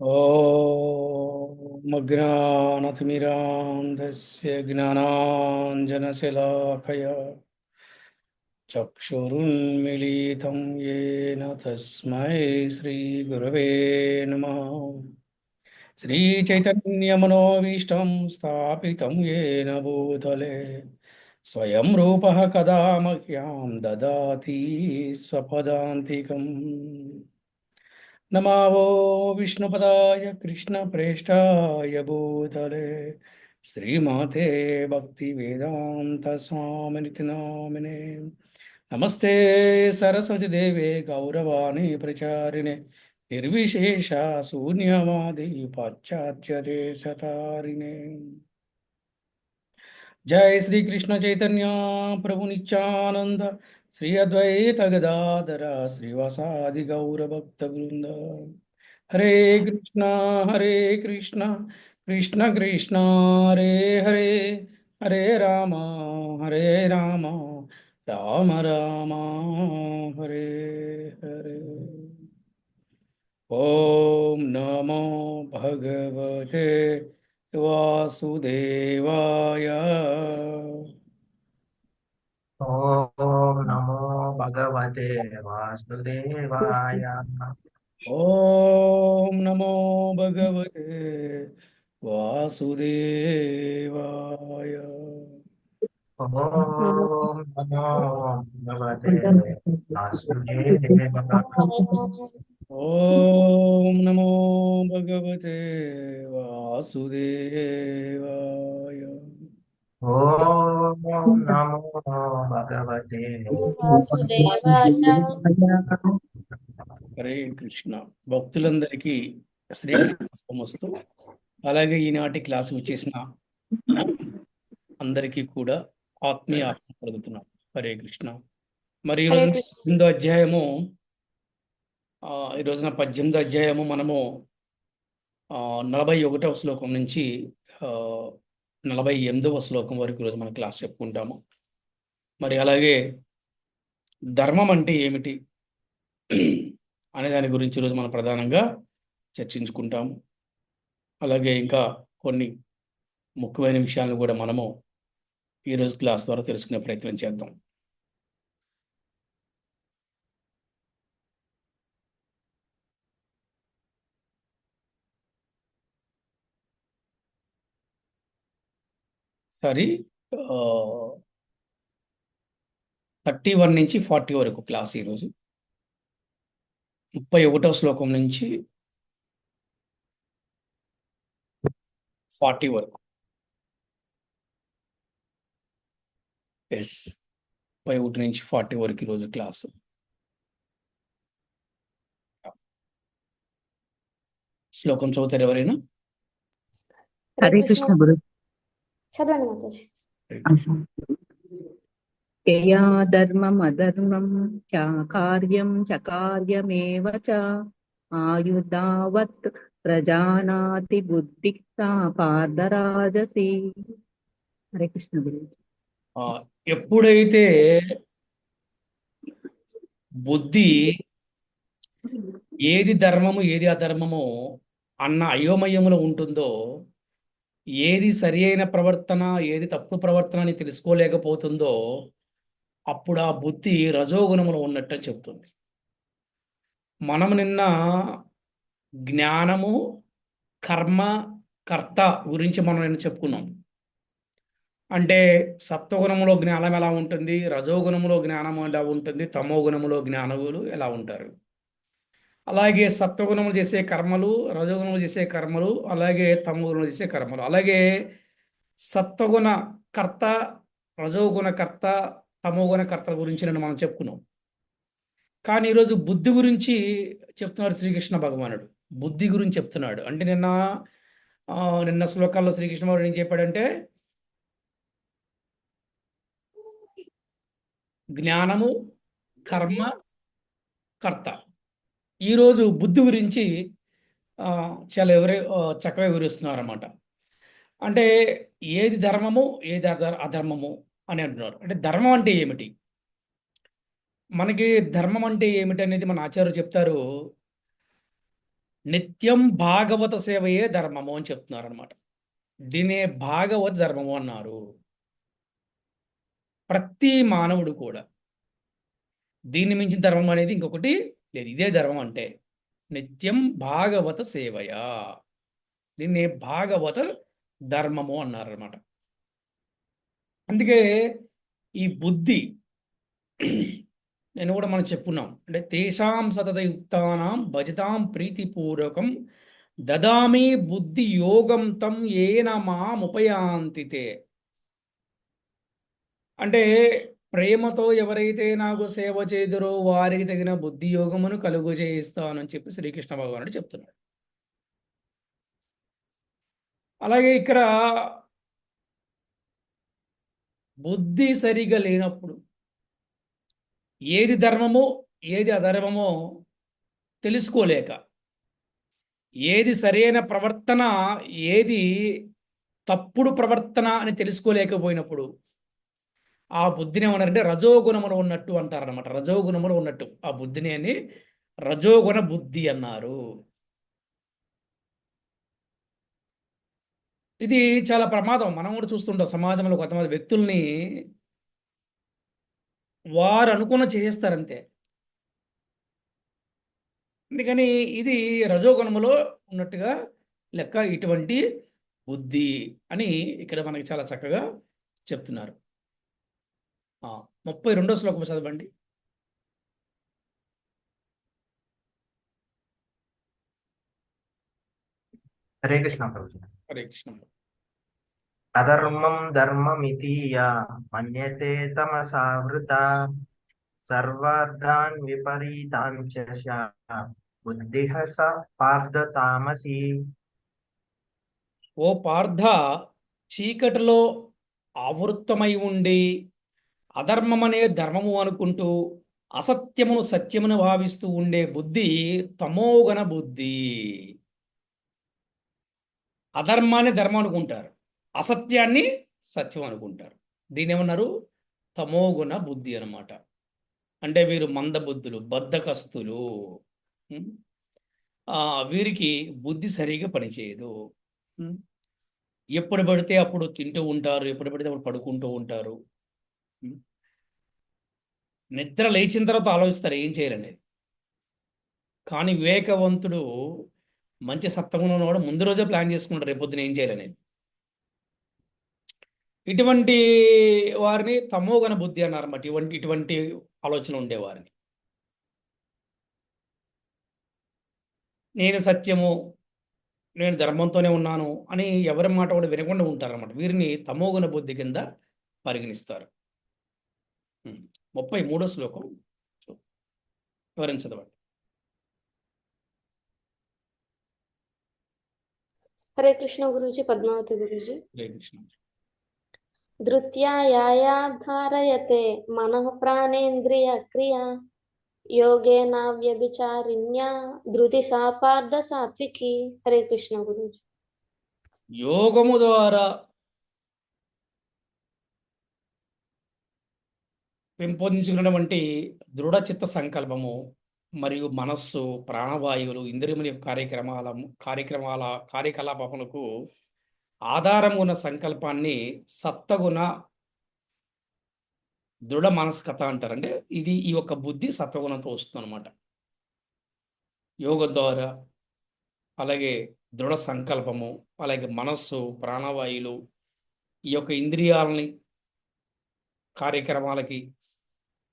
ॐ अज्ञानतिमिरान्धस्य ज्ञानाञ्जनशलाकया चक्षुरुन्मीलितं येन तस्मै श्रीगुरवे नमः। श्रीचैतन्यमनोभीष्टं स्थापितं येन भूतले स्वयं रूपः कदा मह्यं ददाति स्वपदान्तिकम्। नमावो विष्णुपदाय कृष्णप्रेष्ठाय भूतले श्रीमते भक्तिवेदान्तस्वामिनिति नामिने। नमस्ते सरस्वती देवे गौरवाणी प्रचारिणे निर्विशेष शून्यवादी पाश्चात्य देशतारिणे। जय श्री कृष्ण चैतन्य प्रभु नित्यानंद श्री अद्वैत गदाधर श्रीवासादि गौर भक्त वृंद। हरे कृष्ण कृष्ण कृष्ण हरे हरे, हरे राम राम राम हरे हरे। ओम नमो भगवते वासुदेवाय। ओम नमो भगवते वासुदेवाय। ओम नमो भगवते वासुदेवाय। ओम नमो भगवते वासुदेवाय। ओम नमो भगवते वासुदेवाय। ओम नमो भगवते वासुदेवाय। హరే కృష్ణ. భక్తులందరికీ శ్రీకృష్ణ శుభమస్తు. అలాగే ఈనాటి క్లాసు వచ్చేసిన అందరికీ కూడా ఆత్మీయ ఆత్మ కలుగుతున్నాం. హరే కృష్ణ. మరి ఈ హరే రోజున కృష్ణ. 18వ అధ్యాయము ఈ రోజున 18వ అధ్యాయము మనము 41వ శ్లోకం నుంచి 48వ శ్లోకం వరకు ఈరోజు మనం క్లాస్ చెప్పుకుంటాము. మరి అలాగే ధర్మం అంటే ఏమిటి అనే దాని గురించి ఈరోజు మనం ప్రధానంగా చర్చించుకుంటాము. అలాగే ఇంకా కొన్ని ముఖ్యమైన విషయాలను కూడా మనము ఈరోజు క్లాస్ ద్వారా తెలుసుకునే ప్రయత్నం చేద్దాం. సరే, 31 నుంచి 40 వరకు క్లాస్ ఈరోజు. 31వ శ్లోకం నుంచి 40 వరకు. ఎస్, 31 నుంచి 40 వరకు ఈరోజు క్లాసు. శ్లోకం చదువుతారు ఎవరైనా? హరే కృష్ణ గురు. చదవండి మాతాజీ. యయా ధర్మం అధర్మం చ కార్యం చ కార్యమేవ చ ఆయుధావత్ ప్రజానాతి బుద్ధి సా పార్థరాజసి. హరే కృష్ణ గురు. ఎప్పుడైతే బుద్ధి ఏది ధర్మము ఏది అధర్మము అన్న అయోమయములో ఉంటుందో, ఏది సరి అయిన ప్రవర్తన ఏది తప్పుడు ప్రవర్తన అని తెలుసుకోలేకపోతుందో, అప్పుడు ఆ బుద్ధి రజోగుణములో ఉన్నట్టు అని చెప్తుంది. మనం నిన్న జ్ఞానము, కర్మ, కర్త గురించి మనం నిన్న చెప్పుకున్నాం. అంటే సత్వగుణములో జ్ఞానం ఎలా ఉంటుంది, రజోగుణములో జ్ఞానం ఎలా ఉంటుంది, తమో గుణములో జ్ఞానములు ఎలా ఉంటారు. అలాగే సత్వగుణములు చేసే కర్మలు, రజోగుణములు చేసే కర్మలు, అలాగే తమో గుణములు చేసే కర్మలు, అలాగే సత్వగుణ కర్త, రజోగుణ కర్త, తమోగుణ కర్తల గురించి నేను మనం చెప్పుకున్నాం. కానీ ఈరోజు బుద్ధి గురించి చెప్తున్నాడు శ్రీకృష్ణ భగవానుడు. బుద్ధి గురించి చెప్తున్నాడు. అంటే నిన్న శ్లోకాల్లో శ్రీకృష్ణ భగవానుడు ఏం చెప్పాడంటే, జ్ఞానము, కర్మ, కర్త. ఈరోజు బుద్ధి గురించి చాలా చక్కగా వివరిస్తున్నారు అన్నమాట. అంటే ఏది ధర్మము ఏది అధర్మము అని అంటున్నారు. అంటే ధర్మం అంటే ఏమిటి, మనకి ధర్మం అంటే ఏమిటి అనేది మన ఆచార్యులు చెప్తారు. నిత్యం భాగవత సేవయే ధర్మము అని చెప్తున్నారు అనమాట. దీనే భాగవత ధర్మము అన్నారు. ప్రతి మానవుడు కూడా దీన్ని మించిన ధర్మం అనేది ఇంకొకటి లేదు. ఇదే ధర్మం అంటే నిత్యం భాగవత సేవయా, దీన్ని భాగవత ధర్మము అన్నారు అనమాట. అందుకే ఈ బుద్ధి నేను కూడా మనం చెప్పుకున్నాం, అంటే తేషాం సతతయుక్తానాం భజతాం ప్రీతిపూర్వకం దదామి బుద్ధి యోగం తం ఏన మాముపయాంతి తే. అంటే ప్రేమతో ఎవరైతే నాకు సేవ చేదురో వారికి తగిన బుద్ధి యోగమును కలుగు చేయిస్తానని చెప్పి శ్రీకృష్ణ భగవానుడు చెప్తున్నాడు. అలాగే ఇక్కడ బుద్ధి సరిగా లేనప్పుడు ఏది ధర్మమో ఏది అధర్మమో తెలుసుకోలేక, ఏది సరైన ప్రవర్తన ఏది తప్పుడు ప్రవర్తన అని తెలుసుకోలేకపోయినప్పుడు ఆ బుద్ధిని ఏమన్నారంటే రజోగుణములు ఉన్నట్టు అంటారనమాట. రజోగుణములు ఉన్నట్టు ఆ బుద్ధిని అని రజోగుణ బుద్ధి అన్నారు. ఇది చాలా ప్రమాదం. మనం కూడా చూస్తుంటాం సమాజంలో కొంతమంది వ్యక్తుల్ని వారు అనుకున్న చేస్తారంతే. అందుకని ఇది రజోగుణములో ఉన్నట్టుగా లెక్క ఇటువంటి బుద్ధి అని ఇక్కడ మనకి చాలా చక్కగా చెప్తున్నారు. 32వ శ్లోకం చదవండి. హరే కృష్ణ ప్రభుజీ. హరే కృష్ణ. అధర్మం ధర్మమితీయ మన్యతే తమసావృత సర్వార్థాన్ విపరీతాన్ చ బుద్ధిః స పార్థ తామసి. ఓ పార్థ, చీకటిలో ఆవృత్తమై ఉండి అధర్మమనే ధర్మము అనుకుంటూ అసత్యమును సత్యమును భావిస్తూ ఉండే బుద్ధి తమోగణ బుద్ధి. అధర్మాన్ని ధర్మం అనుకుంటారు, అసత్యాన్ని సత్యం అనుకుంటారు. దీని ఏమన్నారు? తమోగుణ బుద్ధి అన్నమాట. అంటే వీరు మందబుద్ధులు, బద్ధకస్తులు. వీరికి బుద్ధి సరిగా పనిచేయదు. ఎప్పుడు పడితే అప్పుడు తింటూ ఉంటారు, ఎప్పుడు పడితే అప్పుడు పడుకుంటూ ఉంటారు. నిద్ర లేచిన తర్వాత ఆలోచిస్తారు ఏం చేయాలనేది. కానీ వివేకవంతుడు, మంచి సత్వగుణం ఉన్నవాడు ముందు రోజే ప్లాన్ చేసుకుంటారు రేపొద్దున ఏం చేయాలనేది. ఇటువంటి వారిని తమోగణ బుద్ధి అన్నారన్నమాట. ఇటువంటి ఆలోచన ఉండేవారిని. నేను సత్యము, నేను ధర్మంతోనే ఉన్నాను అని ఎవరి మాట కూడా వినకుండా ఉంటారన్నమాట. వీరిని తమోగుణ బుద్ధి కింద పరిగణిస్తారు. 33వ శ్లోకం వివరించదవండి. హరే కృష్ణ గురూజీ. పద్మావతి గురూజీ. హరే కృష్ణ. ధృత్యా యాయా ధారయతే మనః ప్రాణేంద్రియ క్రియా యోగేన వ్యభిచారిణ్యా ధృతి సా పార్థ సాత్వికి. హరే కృష్ణ గురూజీ. యోగము ద్వారా పెంపొందించుకున్నటువంటి దృఢ చిత్త సంకల్పము మరియు మనస్సు, ప్రాణవాయువులు, ఇంద్రియముల యొక్క కార్యకలాపములకు ఆధారం ఉన్న సంకల్పాన్ని సత్వగుణ దృఢ మనస్కత అంటారు. అంటే ఈ యొక్క బుద్ధి సత్వగుణంతో వస్తుంది అనమాట. యోగం ద్వారా, అలాగే దృఢ సంకల్పము, అలాగే మనస్సు, ప్రాణవాయువులు, ఈ యొక్క ఇంద్రియాలని కార్యక్రమాలకి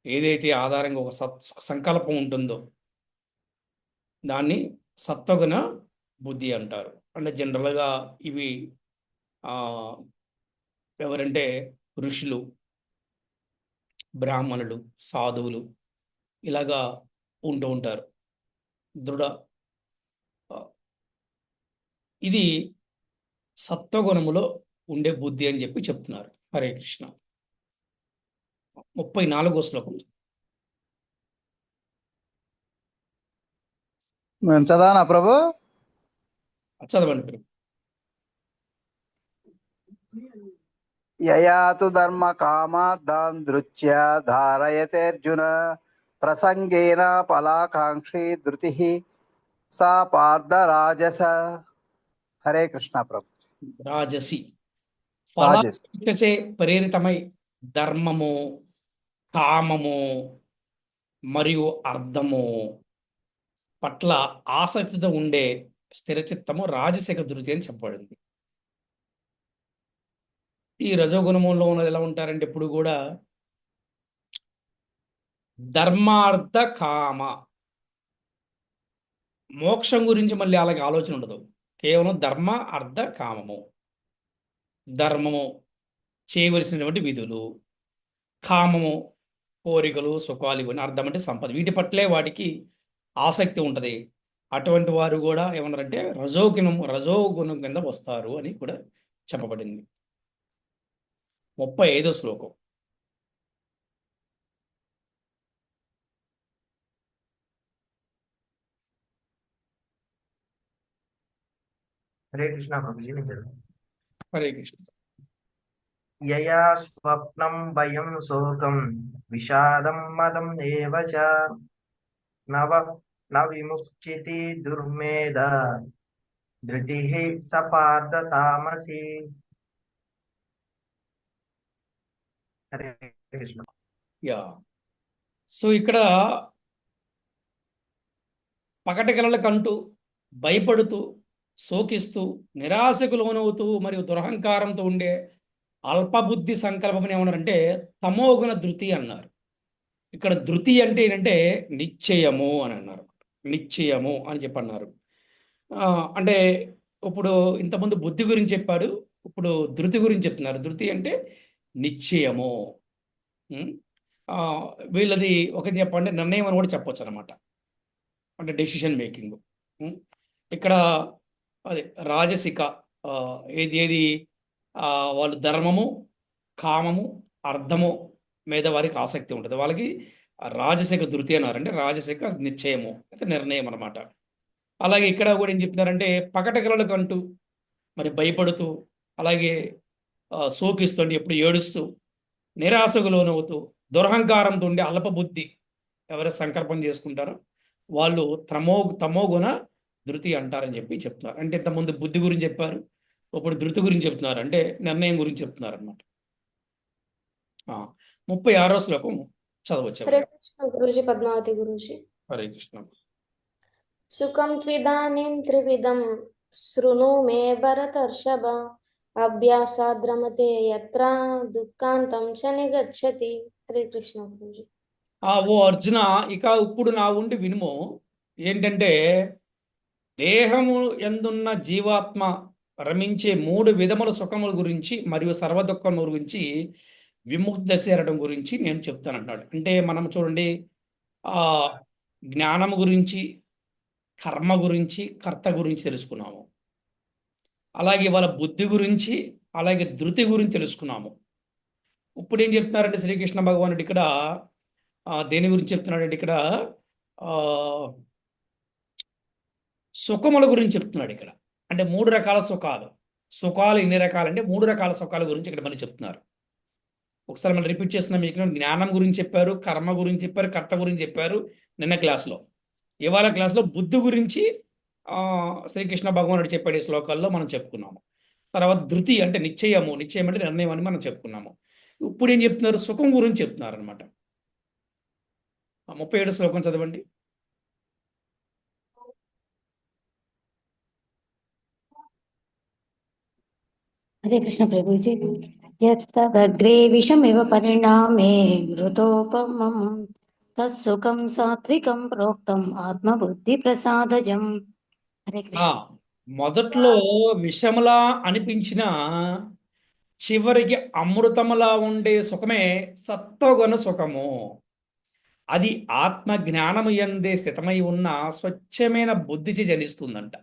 ఏదైతే ఆధారంగా ఒక సంకల్పం ఉంటుందో దాన్ని సత్వగుణ బుద్ధి అంటారు. అంటే జనరల్గా ఇవి ఎవరంటే ఋషులు, బ్రాహ్మణులు, సాధువులు ఇలాగా ఉంటూ ఉంటారు. దృఢ ఇది సత్వగుణములో ఉండే బుద్ధి అని చెప్పి చెప్తున్నారు. హరే కృష్ణ. 34వ శ్లోకం చదవనా ప్రభు? చదవండి ప్రభు. యయాతు ధర్మ కామార్థాన్ దృత్యా ధారయతే అర్జున ప్రసంగేన ఫలాకాంక్షి ధృతి सा पार्थ राजस। हरे कृष्ण प्रभु। రాజసి రాజసి. ఫలాపేక్షచే ప్రేరితమై ధర్మము, కామము మరియు అర్థము పట్ల ఆసక్తితో ఉండే స్థిరచిత్తము రాజసిక ధృతి అని చెప్పబడింది. ఈ రజోగుణంలో ఉన్నది ఎలా ఉంటారంటే ఎప్పుడు కూడా ధర్మార్థ కామ, మోక్షం గురించి మళ్ళీ అలాగే ఆలోచన ఉండదు. కేవలం ధర్మ అర్థ కామము. ధర్మము చేయవలసినటువంటి విధులు, కామము కోరికలు సుఖాలు, ఇవన్నీ, అర్థం అంటే సంపద, వీటి పట్లే వాటికి ఆసక్తి ఉంటుంది. అటువంటి వారు కూడా ఏమన్నారంటే రజోగుణం కింద వస్తారు అని కూడా చెప్పబడింది. 35వ శ్లోకం. हरे कृष्णा प्रभु जी ने चलो। హరే కృష్ణ. यया स्वप्नं भयं शोकं विषादं मदं एव च नव न विमुच्यते दुर्मेधा धृतिः स पार्थ तामसी। हरे कृष्ण। యా సో ఇక్కడ పగటి కలలకంటూ భయపడుతూ శోకిస్తూ నిరాశకు లోనవుతూ మరియు దురహంకారంతో ఉండే అల్పబుద్ధి సంకల్పం ఏమన్నారంటే తమోగుణ ధృతి అన్నారు. ఇక్కడ ధృతి అంటే ఏంటంటే నిశ్చయము అని అన్నారు. నిశ్చయము అని చెప్పన్నారు. అంటే ఇప్పుడు ఇంతకుముందు బుద్ధి గురించి చెప్పారు, ఇప్పుడు ధృతి గురించి చెప్తున్నారు. ధృతి అంటే నిశ్చయము. వీళ్ళది ఒకటి చెప్పండి, నిర్ణయం అని కూడా చెప్పొచ్చు అనమాట. అంటే డెసిషన్ మేకింగ్. ఇక్కడ అది రాజసిక, ఏది వాళ్ళు ధర్మము, కామము, అర్థము మీద వారికి ఆసక్తి ఉంటుంది. వాళ్ళకి రాజసిక ధృతి అన్నారు. అంటే రాజసిక నిశ్చయము అయితే నిర్ణయం అనమాట. అలాగే ఇక్కడ కూడా ఏం చెప్తున్నారంటే పగటి కలలకంటూ మరి భయపడుతూ, అలాగే శోకిస్తుంటే ఎప్పుడు ఏడుస్తూ, నిరాశకు లోనవుతూ, దురహంకారంతో ఉండి అల్పబుద్ధి ఎవరైతే సంకల్పం చేసుకుంటారో వాళ్ళు తమోగుణ ధృతి అంటారని చెప్పి చెప్తున్నారు. అంటే ఇంతకుముందు బుద్ధి గురించి చెప్పారు, ఇప్పుడు ధృతి గురించి చెప్తున్నారు, అంటే నిర్ణయం గురించి చెప్తున్నారు అనమాట. 36వ శ్లోకం చదవచ్చు. హరే కృష్ణ గురూజీ. పద్మావతి గురూజీ. హరే కృష్ణ. సుఖం త్విదానీం త్రివిధం శృణు మే భరతర్షభ అభ్యాసాద్రమతే యత్ర దుఃఖాంతం చ నిగచ్చతి. హరే కృష్ణ గురూజీ. ఓ అర్జున, ఇక ఇప్పుడు నా ఉండి వినుము. ఏంటంటే దేహము ఎందున్న జీవాత్మ రమించే 3 విధముల సుఖముల గురించి మరియు సర్వదుఖముల గురించి విముక్తి దశ చేరడం గురించి నేను చెప్తానంటాడు. అంటే మనం చూడండి, జ్ఞానము గురించి, కర్మ గురించి, కర్త గురించి తెలుసుకున్నాము. అలాగే వాళ్ళ బుద్ధి గురించి, అలాగే ధృతి గురించి తెలుసుకున్నాము. ఇప్పుడు ఏం చెప్తున్నారంటే శ్రీకృష్ణ భగవానుడు ఇక్కడ దేని గురించి చెప్తున్నాడంటే ఇక్కడ సుఖముల గురించి చెప్తున్నాడు. ఇక్కడ అంటే 3 రకాల సుఖాలు ఎన్ని రకాలంటే 3 రకాల సుఖాల గురించి ఇక్కడ మళ్ళీ చెప్తున్నారు. ఒకసారి మనం రిపీట్ చేస్తున్నాం. మీకు జ్ఞానం గురించి చెప్పారు, కర్మ గురించి చెప్పారు, కర్త గురించి చెప్పారు నిన్న క్లాస్లో. ఇవాళ క్లాస్లో బుద్ధి గురించి శ్రీకృష్ణ భగవానుడు చెప్పే శ్లోకాల్లో మనం చెప్పుకున్నాము. తర్వాత ధృతి అంటే నిశ్చయం అంటే నిర్ణయం అని మనం చెప్పుకున్నాము. ఇప్పుడు ఏం చెప్తున్నారు? సుఖం గురించి చెప్తున్నారు అనమాట. 37 శ్లోకం చదవండి. హరే కృష్ణ ప్రభుజీ. యత్తదగ్రే విషమివ పరిణామే మృతోపమం తత్సుఖం సాత్వికం ప్రోక్తం ఆత్మబుద్ధి ప్రసాదజం. హరే కృష్ణ. మొదట్లో విషములా అనిపించిన చివరికి అమృతములా ఉండే సుఖమే సత్వగుణ సుఖము. అది ఆత్మ జ్ఞానము యందే స్థితమై ఉన్న స్వచ్ఛమైన బుద్ధిచి జనిస్తుందంట.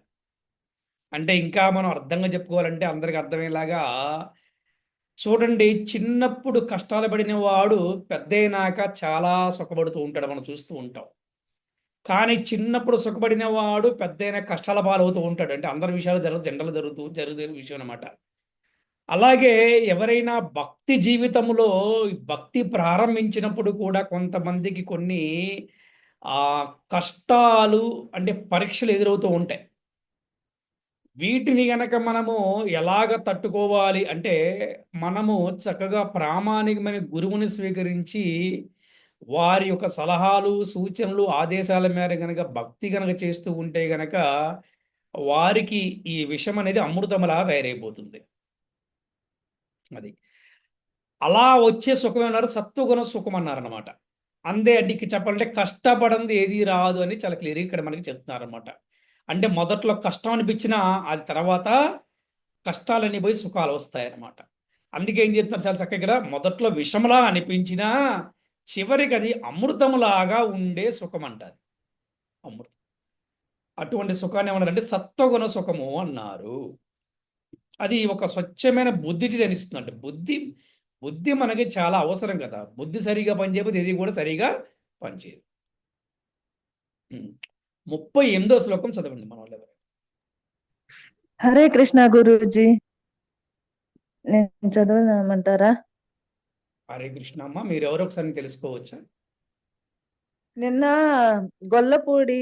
అంటే ఇంకా మనం అర్థంగా చెప్పుకోవాలంటే అందరికి అర్థమయ్యేలాగా చూడండి, చిన్నప్పుడు కష్టాలు పడిన వాడు పెద్దయినాక చాలా సుఖపడుతూ ఉంటాడు, మనం చూస్తూ ఉంటాం. కానీ చిన్నప్పుడు సుఖపడిన వాడు పెద్దయిన కష్టాల పాలవుతూ ఉంటాడు. అంటే అందరి విషయాలు జనరల్ జరుగుతున్న విషయం అనమాట. అలాగే ఎవరైనా భక్తి జీవితంలో భక్తి ప్రారంభించినప్పుడు కూడా కొంతమందికి కొన్ని ఆ కష్టాలు అంటే పరీక్షలు ఎదురవుతూ ఉంటాయి. వీటిని గనక మనము ఎలాగ తట్టుకోవాలి అంటే, మనము చక్కగా ప్రామాణికమైన గురువుని స్వీకరించి, వారి యొక్క సలహాలు, సూచనలు, ఆదేశాల మేర గనక భక్తి గనక చేస్తూ ఉంటే గనక, వారికి ఈ విషం అనేది అమృతంలా తయారైపోతుంది. అది. అలా వచ్చే సుఖమన్నారు సత్వగుణ సుఖం అన్నారనమాట. అందే నీకు చెప్పాలంటే కష్టపడంది ఏది రాదు అని చాలా క్లియర్‌గా ఇక్కడ మనకి చెప్తున్నారనమాట. అంటే మొదట్లో కష్టం అనిపించినా అది తర్వాత కష్టాలన్నీ పోయి సుఖాలు వస్తాయన్నమాట. అందుకే ఏం చెప్తున్నారు చాలా చక్కగా ఇక్కడ మొదట్లో విషంలా అనిపించినా చివరికి అది అమృతంలాగా ఉండే సుఖం అంటారు. అమృతం. అటువంటి సుఖాన్ని ఏమన్నారంటే సత్వగుణ సుఖము అన్నారు. అది ఒక స్వచ్ఛమైన బుద్ధికి జనిస్తుందంట. బుద్ధి మనకి చాలా అవసరం కదా! బుద్ధి సరిగ్గా పనిచేయకపోతే ఏది కూడా సరిగ్గా పనిచేయదు. 38వ శ్లోకం చదవండి మనోళ్ళెవరు. హరే కృష్ణ గురూజీ, నేను చదవమంటారా? హరే కృష్ణ అమ్మ. మీరెవరో ఒకసారి తెలుసుకోవచ్చా? నిన్న గొల్లపూడి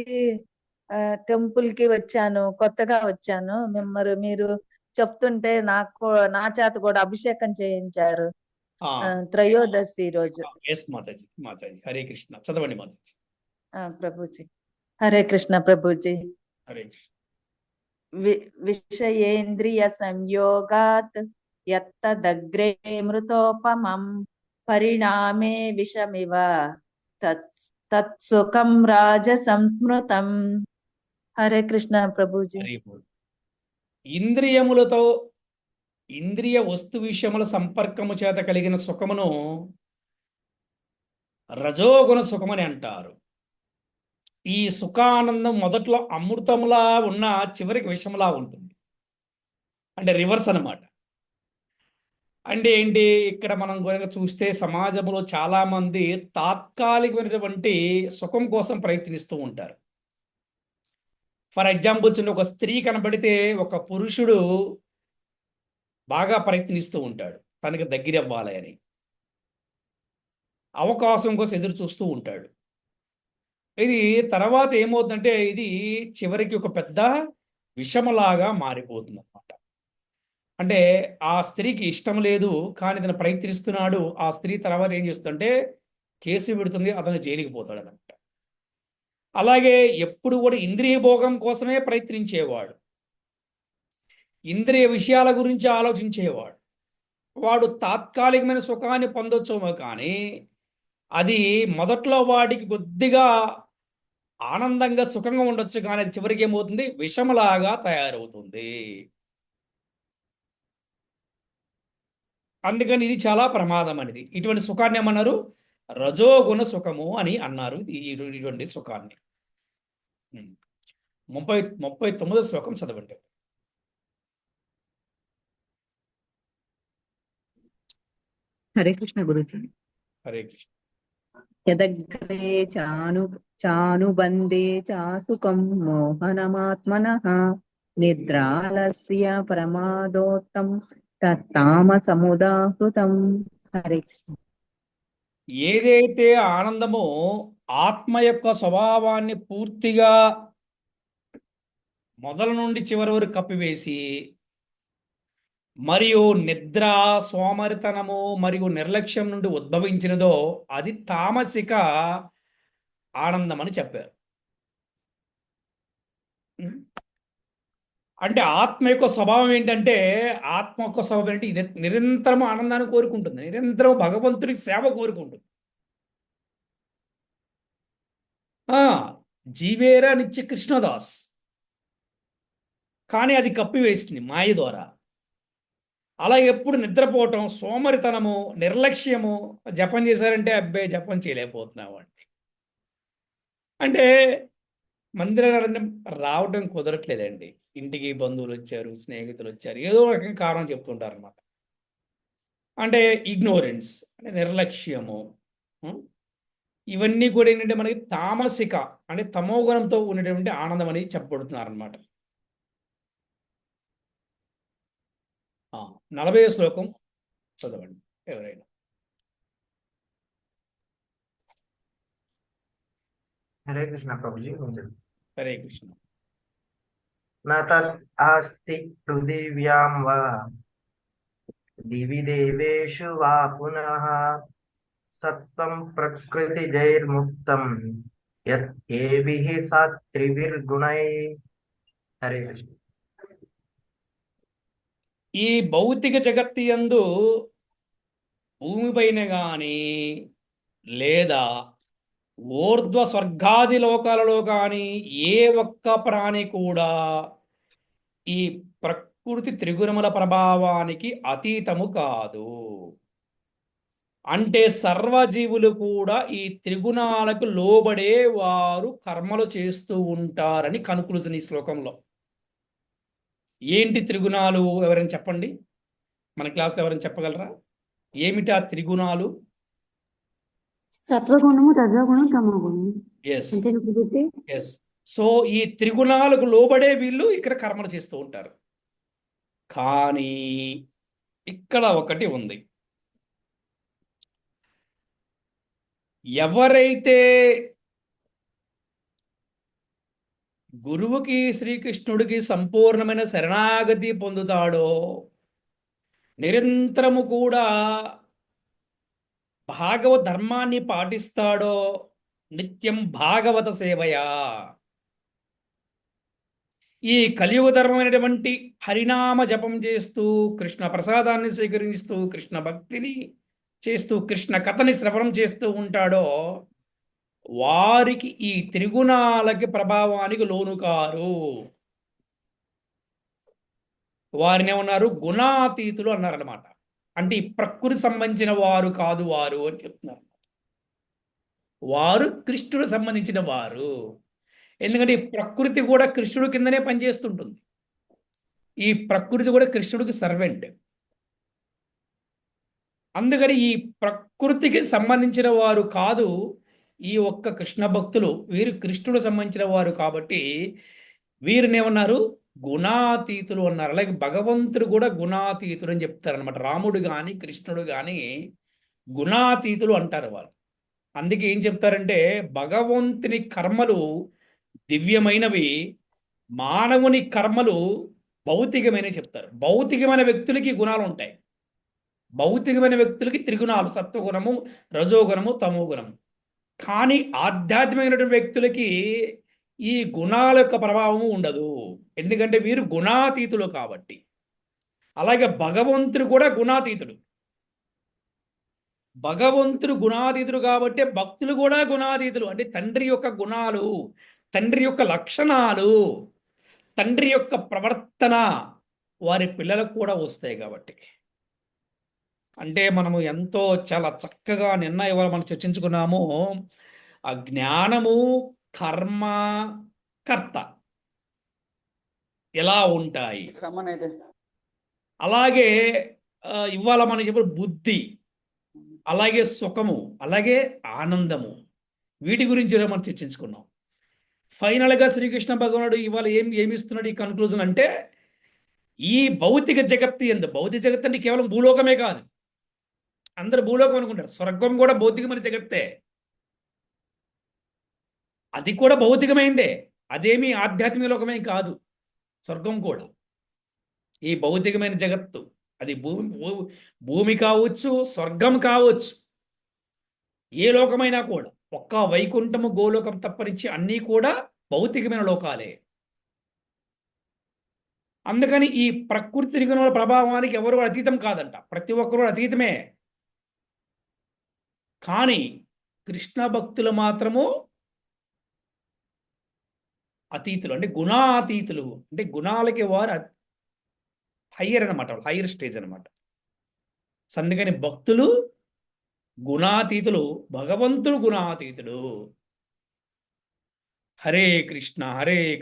టెంపుల్ కి వచ్చాను, కొత్తగా వచ్చాను. మీరు చెప్తుంటే నా చేత కూడా అభిషేకం చేయించారు. ఆ! త్రయోదశి రోజు. ఎస్ మాతాజీ. మాతాజీ. హరే కృష్ణ. చదవండి మాతాజీ. ప్రభుజీ. హరే కృష్ణ ప్రభుజీ. హరే కృష్ణ. విషయేంద్రియ సంయోగాత్ యత్తదగ్రే మృతోపమం పరిణామే విషమివ తత్సుఖం రాజ సంస్మృతం. హరే కృష్ణ ప్రభుజీ. హరి బోల్. ఇంద్రియములతో ఇంద్రియ వస్తు విషయముల సంపర్కము చేత కలిగిన సుఖమును రజోగుణ సుఖమని అంటారు. ఈ సుఖానందం మొదట్లో అమృతములా ఉన్న చివరికి విషములా ఉంటుంది. అంటే రివర్స్ అన్నమాట. అంటే ఏంటి, ఇక్కడ మనం గనుక చూస్తే సమాజంలో చాలా మంది తాత్కాలికమైనటువంటి సుఖం కోసం ప్రయత్నిస్తూ ఉంటారు. ఫర్ ఎగ్జాంపుల్ చూడండి, ఒక స్త్రీ కనబడితే ఒక పురుషుడు బాగా ప్రయత్నిస్తూ ఉంటాడు తనకి దగ్గర అవ్వాలి అని. అవకాశం కోసం ఎదురు చూస్తూ ఉంటాడు. ఇది తర్వాత ఏమవుతుందంటే ఇది చివరికి ఒక పెద్ద విషములాగా మారిపోతుంది అన్నమాట. అంటే ఆ స్త్రీకి ఇష్టం లేదు కానీ తను ప్రయత్నిస్తున్నాడు. ఆ స్త్రీ తర్వాత ఏం చేస్తుందంటే కేసు పెడుతుంది, అతను జైలుకి పోతాడు అనమాట. అలాగే ఎప్పుడు కూడా ఇంద్రియ భోగం కోసమే ప్రయత్నించేవాడు, ఇంద్రియ విషయాల గురించి ఆలోచించేవాడు, వాడు తాత్కాలికమైన సుఖాన్ని పొందొచ్చేమో కానీ అది మొదట్లో వాడికి కొద్దిగా ఆనందంగా సుఖంగా ఉండొచ్చు కానీ అది చివరికి ఏమవుతుంది, విషములాగా తయారవుతుంది. అందుకని ఇది చాలా ప్రమాదం అనేది. ఇటువంటి సుఖాన్ని ఏమన్నారు, రజోగుణ సుఖము అని అన్నారు ఇటువంటి సుఖాన్ని. 39వ శ్లోకం చదవండి. హరే కృష్ణ గురుజీ. హరే కృష్ణ. యదగ్రే చానుబందే చాసుకం మోహనమాత్మనః నిద్రాలస్య ప్రమాదోత్తం తత్తామసముదాహృతం. హరే కృష్ణ. ఏదైతే ఆనందమో ఆత్మ యొక్క స్వభావాన్ని పూర్తిగా మొదల నుండి చివరి వరకు కప్పివేసి మరియు నిద్ర, సోమరితనము మరియు నిర్లక్ష్యం నుండి ఉద్భవించినదో అది తామసిక ఆనందం అని చెప్పారు. అంటే ఆత్మ యొక్క స్వభావం ఏంటంటే, ఆత్మ యొక్క స్వభావం ఏంటి, నిరంతరం ఆనందాన్ని కోరుకుంటుంది, నిరంతరం భగవంతుడికి సేవ కోరుకుంటుంది. జీవేరా నిత్య కృష్ణదాస్. కానీ అది కప్పివేసింది మాయ ద్వారా. అలా ఎప్పుడు నిద్రపోవటం, సోమరితనము, నిర్లక్ష్యము, జపం చేశారంటే అబ్బే జపం చేయలేకపోతున్నావు అండి. అంటే మందిరాన్ని రావడం కుదరట్లేదండి. ఇంటికి బంధువులు వచ్చారు, స్నేహితులు వచ్చారు, ఏదో రకంగా కారణం చెప్తుంటారు అనమాట. అంటే ఇగ్నోరెన్స్, అంటే నిర్లక్ష్యము, ఇవన్నీ కూడా ఏంటంటే మనకి తామసిక అంటే తమోగుణంతో ఉన్నటువంటి ఆనందం అనేది చెప్పబడుతున్నారు అనమాట. 40వ శ్లోకం చదవండి ఎవరైనా. हरे कृष्णा प्रभु जी मैं चलूँ। హరే కృష్ణ. न तत् अस्ति पृथिव्यां वा दिवि देवेषु वा पुनः सत्त्वं प्रकृतिजैर्मुक्तं यत् एभिः सात्त्रिभिर्गुणैः। हरे कृष्ण। ఈ భౌతిక జగత్తు యందు భూమిపైన గాని లేదా ఊర్ధ్వ స్వర్గాది లోకాలలో కానీ ఏ ఒక్క ప్రాణి కూడా ఈ ప్రకృతి త్రిగుణముల ప్రభావానికి అతీతము కాదు. అంటే సర్వజీవులు కూడా ఈ త్రిగుణాలకు లోబడే వారు కర్మలు చేస్తూ ఉంటారని కన్క్లూజన్ ఈ శ్లోకంలో. ఏంటి త్రిగుణాలు? ఎవరైనా చెప్పండి, మన క్లాస్లో ఎవరైనా చెప్పగలరా? ఏమిటి ఆ త్రిగుణాలు? సత్వగుణము, రజోగుణం, తమోగుణం. ఎస్ అంతేనా ప్రభుజీ? ఎస్. సో ఈ త్రిగుణాలకు లోబడే వీళ్ళు ఇక్కడ కర్మలు చేస్తూ ఉంటారు. కానీ ఇక్కడ ఒకటి ఉంది. ఎవరైతే గురువుకి శ్రీకృష్ణుడికి సంపూర్ణమైన శరణాగతి పొందుతాడో, నిరంతరము కూడా భాగవత ధర్మాన్ని పాటిస్తాడో, నిత్యం భాగవత సేవయా ఈ కలియుగ ధర్మమైనటువంటి హరినామ జపం చేస్తూ, కృష్ణ ప్రసాదాన్ని స్వీకరిస్తూ, కృష్ణ భక్తిని చేస్తూ, కృష్ణ కథని శ్రవణం చేస్తూ ఉంటాడో, వారికి ఈ త్రిగుణాలకి ప్రభావానికి లోను కారు. వారిని ఏమన్నారు? గుణాతీతులు అన్నారనమాట. అంటే ఈ ప్రకృతి సంబంధించిన వారు కాదు వారు అని చెప్తున్నారు. వారు కృష్ణుడు సంబంధించిన వారు. ఎందుకంటే ఈ ప్రకృతి కూడా కృష్ణుడి కిందనే పనిచేస్తుంటుంది. ఈ ప్రకృతి కూడా కృష్ణుడికి సర్వెంట్. అందుకని ఈ ప్రకృతికి సంబంధించిన వారు కాదు ఈ ఒక్క కృష్ణ భక్తులు. వీరు కృష్ణుడు సంబంధించిన వారు కాబట్టి వీరిని ఏమన్నారు? గుణాతీతులు అన్నారు. అలాగే భగవంతుడు కూడా గుణాతీతుడు అని చెప్తారనమాట. రాముడు కానీ కృష్ణుడు కానీ గుణాతీతులు అంటారు వాళ్ళు. అందుకే ఏం చెప్తారంటే భగవంతుని కర్మలు దివ్యమైనవి, మానవుని కర్మలు భౌతికమైనవి చెప్తారు. భౌతికమైన వ్యక్తులకి గుణాలు ఉంటాయి. భౌతికమైన వ్యక్తులకి త్రిగుణాలు, సత్వగుణము, రజోగుణము, తమోగుణము. కానీ ఆధ్యాత్మికమైనటువంటి వ్యక్తులకి ఈ గుణాల యొక్క ప్రభావము ఉండదు. ఎందుకంటే వీరు గుణాతీతులు కాబట్టి. అలాగే భగవంతుడు కూడా గుణాతీతుడు. భగవంతుడు గుణాతీతుడు కాబట్టి భక్తులు కూడా గుణాతీతులు. అంటే తండ్రి యొక్క గుణాలు, తండ్రి యొక్క లక్షణాలు, తండ్రి యొక్క ప్రవర్తన వారి పిల్లలకు కూడా వస్తాయి కాబట్టి. అంటే మనము ఎంతో చాలా చక్కగా నిన్న ఇవాళ మనం చర్చించుకున్నాము. ఆ జ్ఞానము, కర్మ, కర్త ఎలా ఉంటాయి. అలాగే ఇవాళ మనం చెప్పిన బుద్ధి, అలాగే సుఖము, అలాగే ఆనందము, వీటి గురించి మనం చర్చించుకున్నాం. ఫైనల్గా శ్రీకృష్ణ భగవానుడు ఇవాళ ఏమి ఇస్తున్నాడు ఈ కన్క్లూజన్ అంటే, ఈ భౌతిక జగత్తు ఎందు, భౌతిక జగత్తు అంటే కేవలం భూలోకమే కాదు. అందరు భూలోకం అనుకుంటారు. స్వర్గం కూడా భౌతికమైన జగత్తే, అది కూడా భౌతికమైందే. అదేమీ ఆధ్యాత్మిక లోకమే కాదు. స్వర్గం కూడా ఈ భౌతికమైన జగత్తు, అది భూమి కావచ్చు, స్వర్గం కావచ్చు, ఏ లోకమైనా కూడా. ఒక్క వైకుంఠము, గోలోకం తప్పనించి అన్నీ కూడా భౌతికమైన లోకాలే. అందుకని ఈ ప్రకృతి త్రిగుణాల ప్రభావానికి ఎవరు అతీతం కాదంట. ప్రతి ఒక్కరు అతీతమే. కానీ కృష్ణ భక్తులు మాత్రము అతీతులు, అంటే గుణాతీతులు. అంటే గుణాలకి వారు హయ్యర్ అనమాట, హయ్యర్ స్టేజ్ అనమాట. అందుకని భక్తులు గుణాతీతులు, భగవంతుడు గుణాతీతుడు. హరే కృష్ణ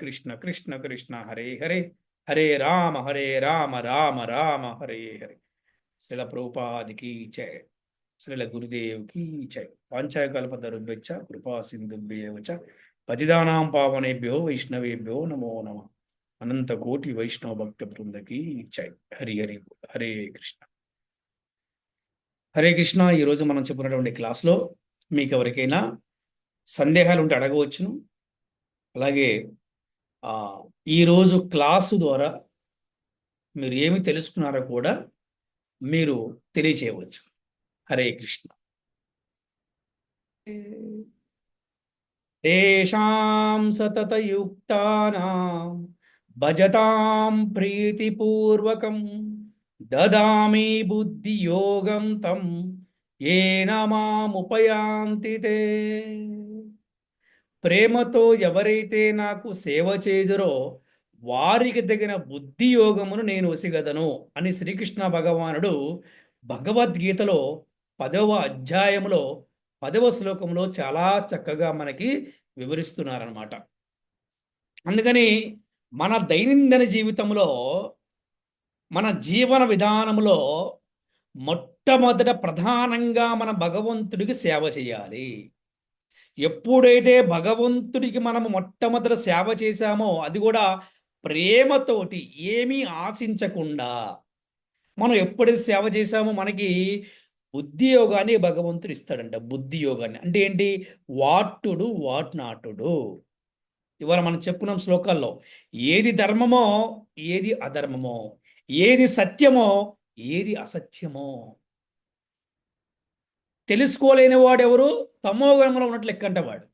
కృష్ణ కృష్ణ హరే హరే, హరే రామ రామ రామ హరే హరే. శ్రీల ప్రభుపాదికి జయ, శ్రీల గురుదేవ్కి జయ. వాంఛాకల్పతరుభ్యశ్చ కృపా సింధుభ్యేవ చ పతితానాం పావనేభ్యో వైష్ణవేభ్యో నమో నమః. అనంత కోటి వైష్ణవ భక్త బృందకి జై. హరే కృష్ణ. హరే కృష్ణ. ఈరోజు మనం చెప్పుకున్నటువంటి క్లాస్లో మీకు ఎవరికైనా సందేహాలు ఉంటే అడగవచ్చును. అలాగే ఆ, ఈరోజు క్లాసు ద్వారా మీరు ఏమి తెలుసుకున్నారో కూడా మీరు తెలియచేయవచ్చు. హరే కృష్ణ. తేషాం సతతయుక్తానాం భజతాం ప్రీతిపూర్వకం దదామి బుద్ధియోగం తం ఏన మాముపయాంతి తే. ప్రేమతో ఎవరైతే నాకు సేవ చేదురో వారికి తగిన బుద్ధి యోగమును నేను వసిగదను అని శ్రీకృష్ణ భగవానుడు భగవద్గీతలో 10వ అధ్యాయములో 10వ శ్లోకంలో చాలా చక్కగా మనకి వివరిస్తున్నారనమాట. అందుకని మన దైనందిన జీవితంలో, మన జీవన విధానంలో మొట్టమొదట ప్రధానంగా మన భగవంతుడికి సేవ చేయాలి. ఎప్పుడైతే భగవంతుడికి మనము మొట్టమొదట సేవ చేశామో, అది కూడా ప్రేమతోటి, ఏమీ ఆశించకుండా మనం ఎప్పుడైతే సేవ చేశామో మనకి బుద్ధి యోగాన్ని భగవంతుడు ఇస్తాడంట. బుద్ధి యోగాన్ని అంటే ఏంటి? వాట్టుడు వాట్ నాటుడు. ఇవాళ మనం చెప్పుకున్నాం శ్లోకాల్లో, ఏది ధర్మమో ఏది అధర్మమో, ఏది సత్యమో ఏది అసత్యమో తెలుసుకోలేని వాడెవరు? తమోగుణంలో ఉన్నట్టు లెక్క అంట వాడు.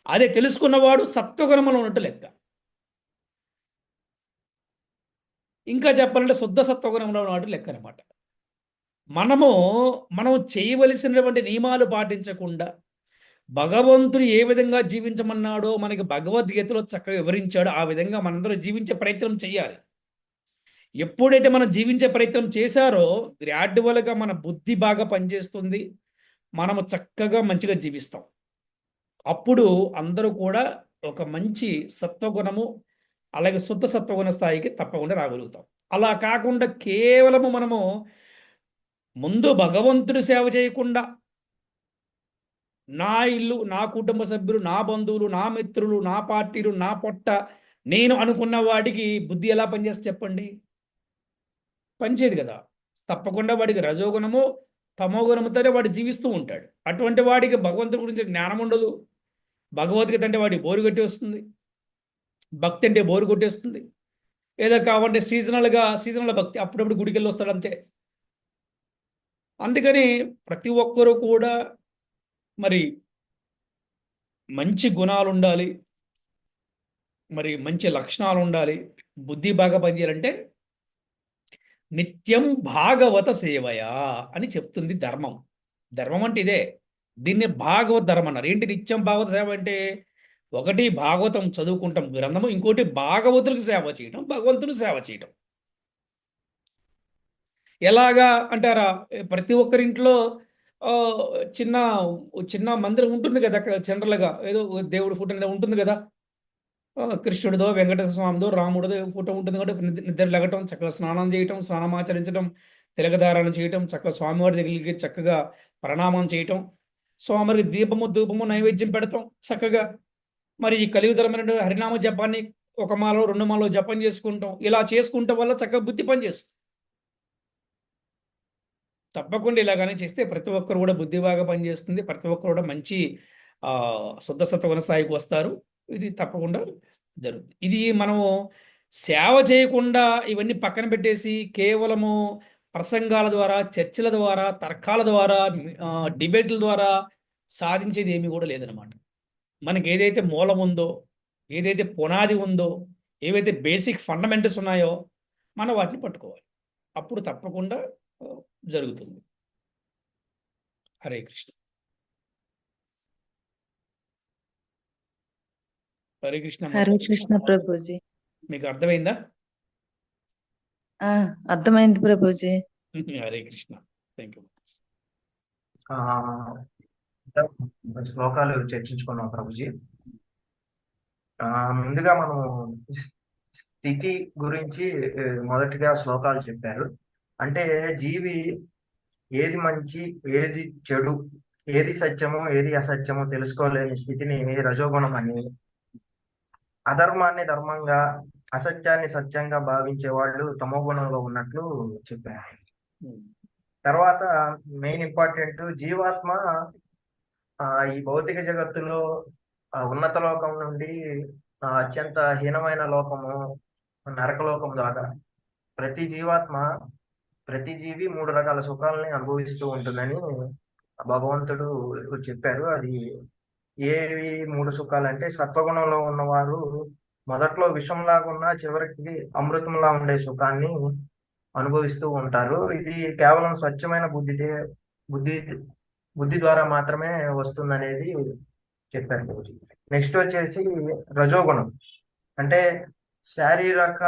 అదే తెలుసుకున్నవాడు సత్వగుణంలో ఉన్నట్టు లెక్క. ఇంకా చెప్పాలంటే శుద్ధ సత్వగుణంలో ఉన్నట్టు లెక్క అనమాట. మనం చేయవలసినటువంటి నియమాలు పాటించకుండా భగవంతుడు ఏ విధంగా జీవించమన్నాడో మనకి భగవద్గీతలో చక్కగా వివరించాడో ఆ విధంగా మనందరూ జీవించే ప్రయత్నం చేయాలి. ఎప్పుడైతే మనం జీవించే ప్రయత్నం చేశారో గ్రాడ్యువల్గా మన బుద్ధి బాగా పనిచేస్తుంది, మనము చక్కగా మంచిగా జీవిస్తాం. అప్పుడు అందరూ కూడా ఒక మంచి సత్వగుణము అలాగే శుద్ధ సత్వగుణ స్థాయికి తప్పకుండా రాగలుగుతాం. అలా కాకుండా కేవలము మనము ముందు భగవంతుడి సేవ చేయకుండా నా ఇల్లు, నా కుటుంబ సభ్యులు, నా బంధువులు, నా మిత్రులు, నా పార్టీలు, నా పొట్ట, నేను అనుకున్న వాడికి బుద్ధి ఎలా పనిచేస్తే చెప్పండి? పనిచేయదు కదా. తప్పకుండా వాడికి రజోగుణము తమోగుణముతోనే వాడు జీవిస్తూ ఉంటాడు. అటువంటి వాడికి భగవంతుడి గురించి జ్ఞానం ఉండదు. భగవద్గీత అంటే వాడికి బోరు కొట్టేస్తుంది, భక్తి అంటే బోరు కొట్టేస్తుంది. ఏదో కావాలంటే సీజనల్ భక్తి, అప్పుడప్పుడు గుడికి వెళ్ళి వస్తాడు అంతే. అందుకని ప్రతి ఒక్కరూ కూడా మరి మంచి గుణాలు ఉండాలి, మరి మంచి లక్షణాలు ఉండాలి. బుద్ధి బాగా పనిచేయాలంటే నిత్యం భాగవత సేవయా అని చెప్తుంది ధర్మం. ధర్మం అంటే ఇదే. దీన్ని భాగవత ధర్మం అన్నారు. ఏంటి నిత్యం భాగవత సేవ అంటే? ఒకటి భాగవతం చదువుకుంటాం గ్రంథము, ఇంకోటి భాగవతులకు సేవ చేయటం, భగవంతుని సేవ చేయటం. ఎలాగా అంటారా? ప్రతి ఒక్కరింట్లో చిన్న చిన్న మందిరం ఉంటుంది కదా, జనరల్గా ఏదో దేవుడి ఫోటో అనేది ఉంటుంది కదా. కృష్ణుడిదో, వెంకటేశ్వర స్వామిదో, రాముడిదో ఫోటో ఉంటుంది కాబట్టి నిద్ర లెగటం, చక్కగా స్నానం చేయటం, స్నానమాచరించడం, తిలకధారణ చేయటం, చక్కగా స్వామివారి దగ్గరికి చక్కగా ప్రణామం చేయటం, స్వామివారికి దీపము ధూపము నైవేద్యం పెడతాం చక్కగా. మరి ఈ కలియుగధరమైన హరినామ జపాన్ని 1 మాలో 2 మాలో జపం చేసుకుంటాం. ఇలా చేసుకుంటాం వల్ల చక్కగా బుద్ధి పనిచేస్తుంది. తప్పకుండా ఇలాగానే చేస్తే ప్రతి ఒక్కరు కూడా బుద్ధి బాగా పనిచేస్తుంది. ప్రతి ఒక్కరు కూడా మంచి శుద్ధ సత్వగుణ స్థాయికి వస్తారు. ఇది తప్పకుండా జరుగుతుంది. ఇది మనము సేవ చేయకుండా ఇవన్నీ పక్కన పెట్టేసి కేవలము ప్రసంగాల ద్వారా, చర్చల ద్వారా, తర్కాల ద్వారా, డిబేట్ల ద్వారా సాధించేది ఏమీ కూడా లేదనమాట. మనకి ఏదైతే మూలం ఉందో, ఏదైతే పునాది ఉందో, ఏవైతే బేసిక్ ఫండమెంటల్స్ ఉన్నాయో మనం వాటిని పట్టుకోవాలి. అప్పుడు తప్పకుండా జరుగుతుంది. హరే కృష్ణ. హరే కృష్ణ. హరే కృష్ణ ప్రభుజీ. మీకు అర్థమైందా? అర్థమైంది ప్రభుజీ. హరే కృష్ణ. Thank you. శ్లోకాలు చర్చించుకున్నాం ప్రభుజీ. ముందుగా మనము స్థితి గురించి మొదటిగా శ్లోకాలు చెప్పారు. అంటే జీవి ఏది మంచి, ఏది చెడు, ఏది సత్యమో ఏది అసత్యమో తెలుసుకోలేని స్థితిని రజోగుణం అని, అధర్మాన్ని ధర్మంగా, అసత్యాన్ని సత్యంగా భావించే వాళ్ళు తమోగుణంలో ఉన్నట్లు చెప్పారు. తర్వాత మెయిన్ ఇంపార్టెంట్, జీవాత్మ ఈ భౌతిక జగత్తులో ఉన్నత లోకం నుండి అత్యంత హీనమైన లోకము నరకలోకం దాకా ప్రతి జీవాత్మ ప్రతి జీవి 3 రకాల సుఖాలని అనుభవిస్తూ ఉంటుందని భగవంతుడు చెప్పారు. అది ఏవి 3 సుఖాలంటే సత్వగుణంలో ఉన్నవారు మొదట్లో విషంలాగా ఉన్న చివరికి అమృతంలా ఉండే సుఖాన్ని అనుభవిస్తూ ఉంటారు. ఇది కేవలం స్వచ్ఛమైన బుద్ధి బుద్ధి ద్వారా మాత్రమే వస్తుందనేది చెప్పారు. నెక్స్ట్ వచ్చేసి రజోగుణం అంటే శారీరక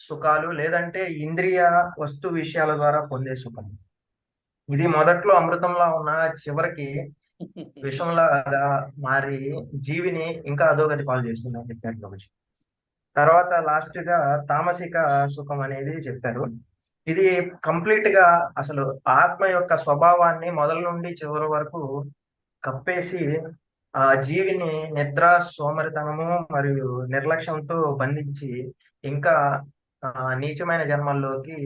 సుఖాలు లేదంటే ఇంద్రియ వస్తు విషయాల ద్వారా పొందే సుఖం. ఇది మొదట్లో అమృతంలా ఉన్న చివరికి విషంలాగా మారి జీవిని ఇంకా అధోగతి పాలు చేస్తుందని చెప్పారు ప్రభుజీ. తర్వాత లాస్ట్ గా తామసిక సుఖం అనేది చెప్పారు. ఇది కంప్లీట్ గా అసలు ఆత్మ యొక్క స్వభావాన్ని మొదల నుండి చివరి వరకు కప్పేసి ఆ జీవిని నిద్ర సోమరితనము మరియు నిర్లక్ష్యంతో బంధించి ఇంకా నీచమైన జన్మల్లోకి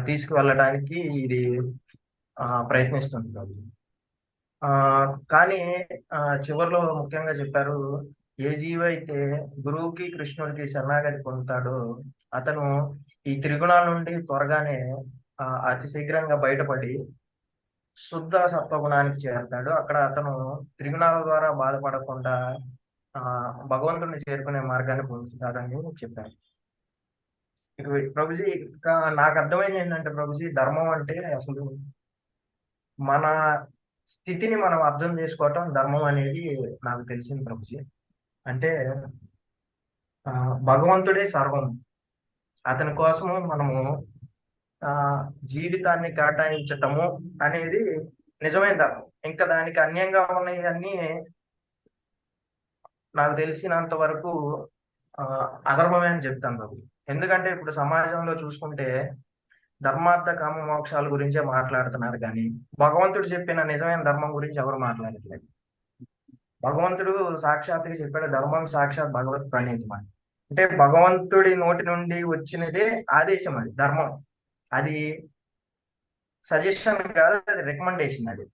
తీసుకువెళ్ళడానికి ఇది ప్రయత్నిస్తుంది. కానీ చివరిలో ముఖ్యంగా చెప్పారు, ఏ జీవి అయితే గురువుకి కృష్ణుడికి శరణాగతి పొందుతాడో అతను ఈ త్రిగుణాల నుండి త్వరగానే అతి శీఘ్రంగా బయటపడి శుద్ధ సత్వగుణానికి చేరుతాడు. అక్కడ అతను త్రిగుణాల ద్వారా బాధపడకుండా భగవంతుడిని చేరుకునే మార్గాన్ని పొందుతాడని చెప్పారు. ప్రభుజీ ఇంకా నాకు అర్థమైంది ఏంటంటే ప్రభుజీ, ధర్మం అంటే అసలు మన స్థితిని మనం అర్థం చేసుకోవటం ధర్మం అనేది నాకు తెలిసింది ప్రభుజీ. అంటే భగవంతుడే సర్వం, అతని కోసము మనము జీవితాన్ని కేటాయించటము అనేది నిజమైన ధర్మం. ఇంకా దానికి అన్యంగా ఉన్నాయి అన్ని నాకు తెలిసినంత వరకు అధర్మమే అని చెప్తాను ప్రభు. ఎందుకంటే ఇప్పుడు సమాజంలో చూసుకుంటే ధర్మార్థ కామ మోక్షాల గురించే మాట్లాడుతున్నారు, కానీ భగవంతుడు చెప్పిన నిజమైన ధర్మం గురించి ఎవరు మాట్లాడట్లేదు. భగవంతుడు సాక్షాత్తుగా చెప్పాడు, ధర్మం సాక్షాత్ భగవత్ ప్రణీతం అని. అంటే భగవంతుడి నోటి నుండి వచ్చినదే ఆదేశం, అది ధర్మం. అది సజెషన్ కాదు, అది రికమెండేషన్. అది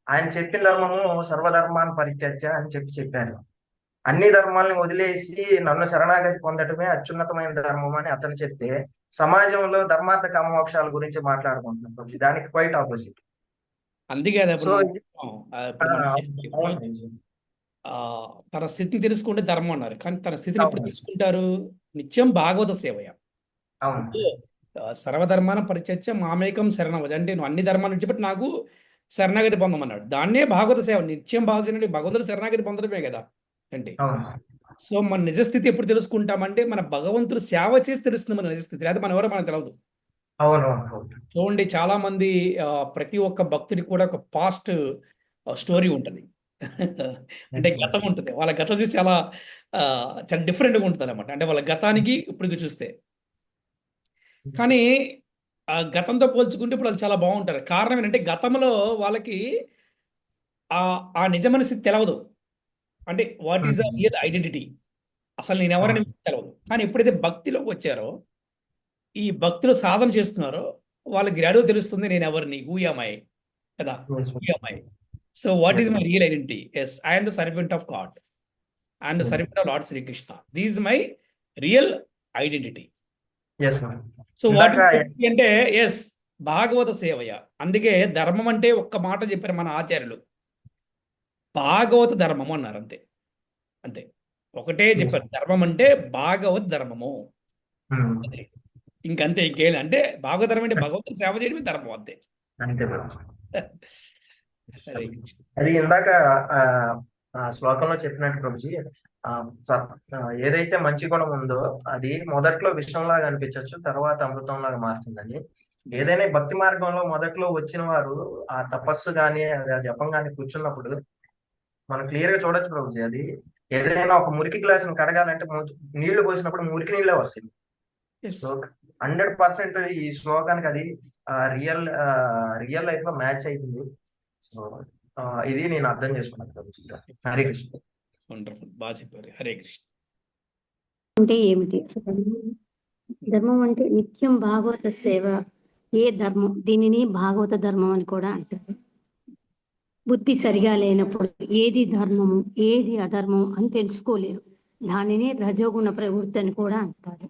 ఆయన చెప్పిన ధర్మము సర్వధర్మాన్ని పరిత్యజ్య అని చెప్పారు. అన్ని ధర్మాలని వదిలేసి నన్ను శరణాగతి పొందటమే అత్యున్నతమైన ధర్మం అని అతను చెప్తే సమాజంలో ధర్మార్థ కామమోక్షాల గురించి మాట్లాడుకుంటున్నాం. దానికి క్వైట్ ఆపోజిట్. అందుకే తన స్థితిని తెలుసుకుంటే ధర్మం అన్నారు, కానీ తన స్థితిని ఎప్పుడు తెలుసుకుంటారు? నిత్యం భాగవత సేవయ. సర్వధర్మాన పరిచర్చ మామేకం శరణవజ, అంటే నువ్వు అన్ని ధర్మాలు విడిచిపెట్టి నాకు శరణాగతి పొందమన్నాడు. దాన్నే భాగవత సేవ. నిత్యం భాగవత భగవంతుడు శరణాగతి పొందడమే కదా అంటే. సో మన నిజస్థితి ఎప్పుడు తెలుసుకుంటామంటే మన భగవంతుడు సేవ చేసి తెలుస్తుంది మన నిజస్థితి, లేదా మన ఎవరో మనకు తెలియదు. చూడండి, చాలా మంది ప్రతి ఒక్క భక్తుడికి కూడా ఒక పాస్ట్ స్టోరీ ఉంటుంది, అంటే గతం ఉంటుంది. వాళ్ళ గతం చూసి చాలా డిఫరెంట్గా ఉంటుంది అనమాట. అంటే వాళ్ళ గతానికి ఇప్పటికి చూస్తే, కానీ ఆ గతంతో పోల్చుకుంటే ఇప్పుడు వాళ్ళు చాలా బాగుంటారు. కారణం ఏంటంటే గతంలో వాళ్ళకి ఆ నిజమైన స్థితి తెలవదు. అంటే what is the real identity, అసలు నేను ఎవరని తెలవదు. కానీ ఎప్పుడైతే భక్తిలోకి వచ్చారో, ఈ భక్తులు సాధన చేస్తున్నారో, వాళ్ళకి గ్రాడ్యువల్ తెలుస్తుంది నేను ఎవరిని, హూ యామ్ ఐ కదా, who am I. So what is my real identity? Yes, I am the servant of God, I am the servant of Lord Sri Krishna. This is my real identity. So what is అంటే yes భాగవత సేవయ. అందుకే ధర్మం అంటే ఒక్క మాట చెప్పారు మన ఆచార్యులు, భాగవత ధర్మము అన్నారు. అంతే అంతే, ఒకటే చెప్పారు, ధర్మం అంటే భాగవత్ ధర్మము. ఇంకంతే, ఇంకేం అంటే భాగవత ధర్మం అంటే భగవంతుడు సేవ చేయడమే ధర్మం, అంతే. అది ఇందాక శ్లోకంలో చెప్పినట్టు ప్రభుజీ, ఏదైతే మంచి గుణం ఉందో అది మొదట్లో విషంలాగా అనిపించవచ్చు, తర్వాత అమృతంలాగా మారుతుందని. ఏదైనా భక్తి మార్గంలో మొదట్లో వచ్చిన వారు ఆ తపస్సు కానీ జపం కానీ కూర్చున్నప్పుడు మనం క్లియర్ గా చూడొచ్చు ప్రభుజీ. అది ఏదైనా ఒక మురికి గ్లాసును కడగాలంటే నీళ్లు పోసినప్పుడు మురికి నీళ్ళే వస్తాయి. సో 100% ఈ శ్లోకానికి అది రియల్ లైఫ్ లో మ్యాచ్ అవుతుంది. సో ఇది నేను అర్థం చేసుకున్నాను ప్రభుజీ. హరే కృష్ణ. వండర్ఫుల్, బాగా చెప్పారు. హరే కృష్ణ. అంటే ఏమిటి ధర్మం? అంటే నిత్యం భాగవత సేవ. ఏ ధర్మం? దీనిని భాగవత ధర్మం అని కూడా అంటారు. బుద్ధి సరిగా లేనప్పుడు ఏది ధర్మము ఏది అధర్మము అని తెలుసుకోలేరు. దానిని రజోగుణ ప్రవృత్తి అని కూడా అంటారు.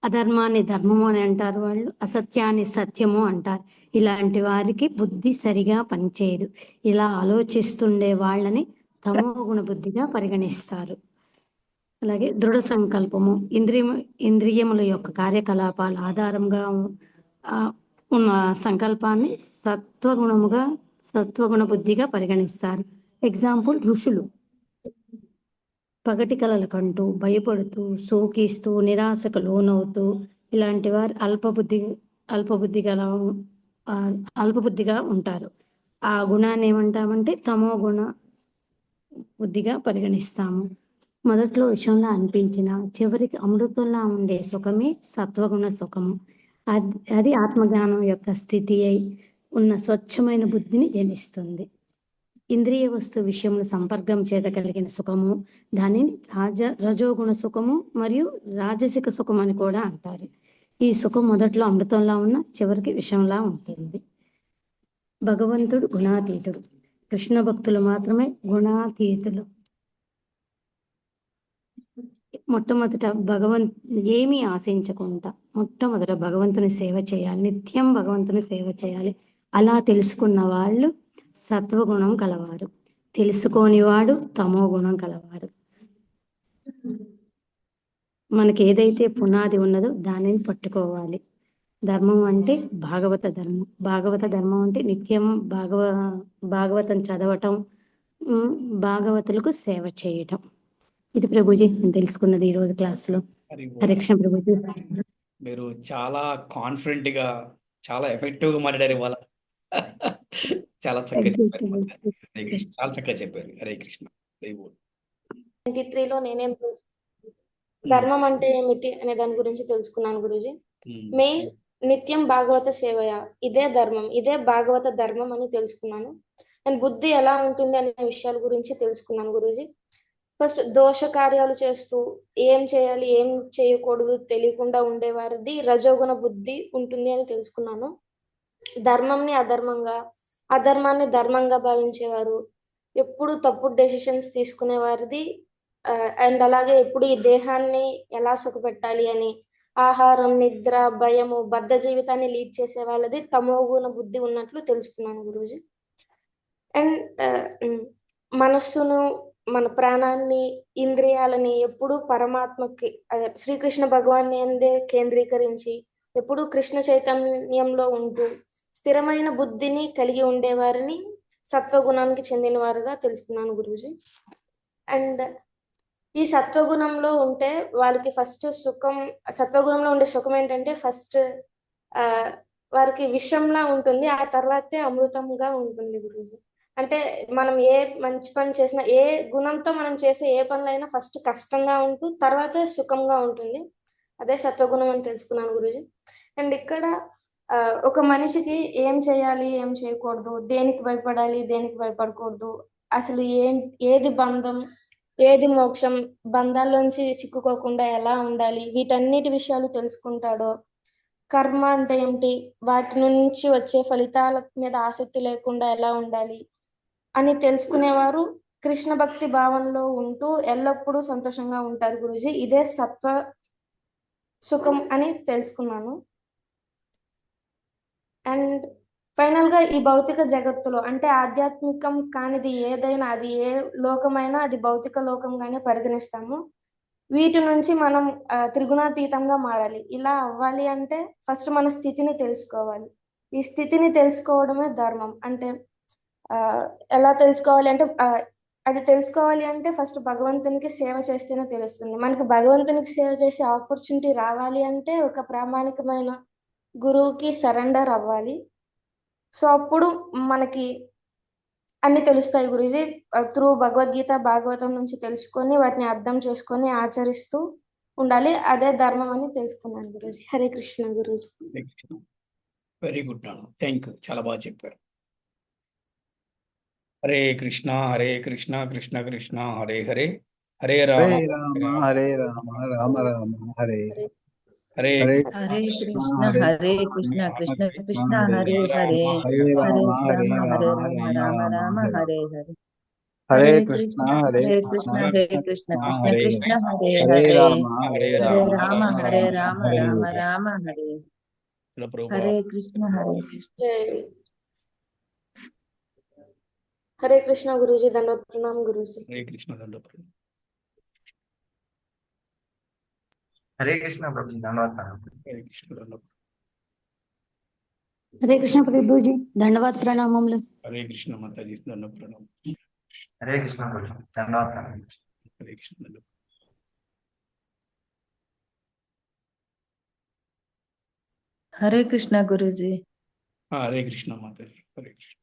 అధర్మాన్ని ధర్మము అని అంటారు వాళ్ళు, అసత్యాన్ని సత్యము అంటారు. ఇలాంటి వారికి బుద్ధి సరిగా పనిచేయదు. ఇలా ఆలోచిస్తుండే వాళ్ళని తమోగుణ బుద్ధిగా పరిగణిస్తారు. అలాగే దృఢ సంకల్పము, ఇంద్రియముల యొక్క కార్యకలాపాల ఆధారంగా ఉన్న సంకల్పాన్ని సత్వగుణ బుద్ధిగా పరిగణిస్తారు. ఎగ్జాంపుల్ ఋషులు పగటి కలలకంటూ భయపడుతూ శోకిస్తూ నిరాశకు లోనవుతూ ఇలాంటి వారు అల్పబుద్ధిగా ఉంటారు. ఆ గుణాన్ని ఏమంటామంటే తమో గుణ బుద్ధిగా పరిగణిస్తాము. మొదట్లో విషయంలో అనిపించిన చివరికి అమృతంలా ఉండే సుఖమే సత్వగుణ సుఖము. అది ఆత్మజ్ఞానం యొక్క స్థితి అయి ఉన్న స్వచ్ఛమైన బుద్ధిని జనిస్తుంది. ఇంద్రియ వస్తు విషయంలో సంపర్కం చేత కలిగిన సుఖము దానిని రజోగుణ సుఖము మరియు రాజసిక సుఖం అని కూడా అంటారు. ఈ సుఖం మొదట్లో అమృతంలా ఉన్న చివరికి విషంలా ఉంటుంది. భగవంతుడు గుణాతీతుడు, కృష్ణ భక్తులు మాత్రమే గుణాతీతులు. మొట్టమొదట ఏమీ ఆశించకుండా మొట్టమొదట భగవంతుని సేవ చేయాలి, నిత్యం భగవంతుని సేవ చేయాలి. అలా తెలుసుకున్న వాళ్ళు సత్వగుణం కలవారు, తెలుసుకోని వాడు తమో గుణం కలవారు. మనకి ఏదైతే పునాది ఉన్నదో దానిని పట్టుకోవాలి. ధర్మం అంటే భాగవత ధర్మం. భాగవత ధర్మం అంటే నిత్యం భాగవతం చదవటం, భాగవతులకు సేవ చేయటం. ఇది ప్రభుజీ నేను తెలుసుకున్నది ఈ రోజు క్లాసులో. హరే కృష్ణ ప్రభుజీ. మీరు చాలా కాన్ఫిడెంట్ గా చాలా ఎఫెక్టివ్ గా మాట్లాడారు ఇవాళ. చాలా చక్కగా చెప్పారు. హరే కృష్ణ, చాలా చక్కగా చెప్పారు. హరే కృష్ణ. 23లో నేనేం ధర్మం అంటే ఏమిటి అనే దాని గురించి తెలుసుకున్నాను గురూజీ. మెయిన్ నిత్యం భాగవత సేవయ, ఇదే ధర్మం, ఇదే భాగవత ధర్మం అని తెలుసుకున్నాను. అండ్ బుద్ధి ఎలా ఉంటుంది అనే విషయాల గురించి తెలుసుకున్నాను గురూజీ. ఫస్ట్ దోష కార్యాలు చేస్తూ ఏం చేయాలి ఏం చేయకూడదు తెలియకుండా ఉండేవారిది రజోగుణ బుద్ధి ఉంటుంది అని తెలుసుకున్నాను. ధర్మంని అధర్మంగా, అధర్మాన్ని ధర్మంగా భావించేవారు, ఎప్పుడు తప్పుడు డెసిషన్స్ తీసుకునే వారిది అండ్ అలాగే ఎప్పుడు ఈ దేహాన్ని ఎలా సుఖపెట్టాలి అని ఆహారం, నిద్ర, భయము, బద్ధ జీవితాన్ని లీడ్ చేసే వాళ్ళది తమోగుణ బుద్ధి ఉన్నట్లు తెలుసుకున్నాను గురూజీ. అండ్ మనస్సును, మన ప్రాణాన్ని, ఇంద్రియాలని ఎప్పుడు పరమాత్మకి శ్రీకృష్ణ భగవాన్ని అందే కేంద్రీకరించి ఎప్పుడు కృష్ణ చైతన్యంలో ఉంటూ స్థిరమైన బుద్ధిని కలిగి ఉండేవారిని సత్వగుణానికి చెందిన వారుగా తెలుసుకున్నాను గురూజీ. అండ్ ఈ సత్వగుణంలో ఉంటే వాళ్ళకి ఫస్ట్ సుఖం, సత్వగుణంలో ఉండే సుఖం ఏంటంటే ఫస్ట్ వారికి విషంలా ఉంటుంది, ఆ తర్వాతే అమృతంగా ఉంటుంది గురూజీ. అంటే మనం ఏ మంచి పని చేసినా, ఏ గుణంతో మనం చేసే ఏ పనులైనా ఫస్ట్ కష్టంగా ఉంటూ తర్వాత సుఖంగా ఉంటుంది. అదే సత్వగుణం అని తెలుసుకున్నాను గురూజీ. అండ్ ఇక్కడ ఒక మనిషికి ఏం చేయాలి ఏం చేయకూడదు, దేనికి భయపడాలి దేనికి భయపడకూడదు, అసలు ఏది బంధం ఏది మోక్షం, బంధాల్లోంచి చిక్కుకోకుండా ఎలా ఉండాలి, వీటన్నిటి విషయాలు తెలుసుకుంటాడో, కర్మ అంటే ఏమిటి, వాటి నుంచి వచ్చే ఫలితాల మీద ఆసక్తి లేకుండా ఎలా ఉండాలి అని తెలుసుకునేవారు కృష్ణ భక్తి భావంలో ఉంటూ ఎల్లప్పుడూ సంతోషంగా ఉంటారు గురూజీ. ఇదే సత్వ సుఖం అని తెలుసుకున్నాను. అండ్ ఫైనల్ గా ఈ భౌతిక జగత్తులో అంటే ఆధ్యాత్మికం కానిది ఏదైనా, అది ఏ లోకమైనా అది భౌతిక లోకంగానే పరిగణిస్తాము. వీటి నుంచి మనం త్రిగుణాతీతంగా మారాలి. ఇలా అవ్వాలి అంటే ఫస్ట్ మన స్థితిని తెలుసుకోవాలి. ఈ స్థితిని తెలుసుకోవడమే ధర్మం. అంటే ఎలా తెలుసుకోవాలి అంటే అది తెలుసుకోవాలి అంటే ఫస్ట్ భగవంతునికి సేవ చేస్తేనే తెలుస్తుంది. మనకి భగవంతునికి సేవ చేసే ఆపర్చునిటీ రావాలి అంటే ఒక ప్రామాణికమైన గురువుకి సరెండర్ అవ్వాలి. సో అప్పుడు మనకి అన్ని తెలుస్తాయి గురూజీ. త్రూ భగవద్గీత, భాగవతం నుంచి తెలుసుకొని వాటిని అర్థం చేసుకొని ఆచరిస్తూ ఉండాలి. అదే ధర్మం అని తెలుసుకున్నాను గురూజీ. హరే కృష్ణ గురూజీ. వెరీ గుడ్ నాన్న, థ్యాంక్ యూ, చాలా బాగా చెప్పారు. హరే కృష్ణ కృష్ణ కృష్ణ హరే హరే, హరే రామ హరే రామ హరే రామ రామ రామ హరే. హరే హరే కృష్ణ కృష్ణ కృష్ణ హరే హరే హరే హరే రామ రామ హరే రామ రామ రామ హరే హరే హరే హరే కృష్ణ కృష్ణ కృష్ణ హరే కృష్ణ హరే హరే హరే రామ హరే హరే రామ రామ హరే రామ హరే రామ హరే. రామ హరే ఇలా ప్రభు హరే కృష్ణ జై హరే కృష్ణ గురూజీ దండవత్ ప్రణామ్ గురూజీ హరే కృష్ణ దండోపాధ్యాయ. హరే కృష్ణ ప్రభుజీ ధన్యవాదాలు. హరే కృష్ణ దండోపాధ్యాయ. హరే కృష్ణ ప్రభుజీ దండవాద ప్రణామములు. హరే కృష్ణ మాతాజీ దండోపాధ్యాయ. హరే కృష్ణ ప్రభుజీ ధన్యవాదాలు. హరే కృష్ణ దండోపాధ్యాయ. హరే కృష్ణ గురూజీ హరే కృష్ణ మాతాజీ. హరే కృష్ణ.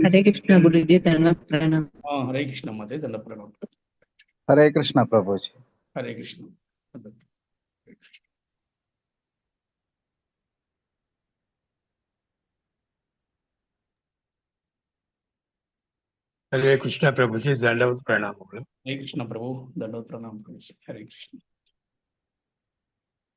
హరే కృష్ణ గురుజీ ధన్యవాద ప్రణామం. హరే కృష్ణ మాతాజీ దండోపాధ్యాయ. హరే కృష్ణ ప్రభుజీ. హరే కృష్ణ దండోపాధ్యాయ. హరే కృష్ణ. హరే కృష్ణ ప్రభుజీ దండవత్ ప్రణామములు. హరే కృష్ణ ప్రభు దండోత్ ప్రణామం. హరే కృష్ణ.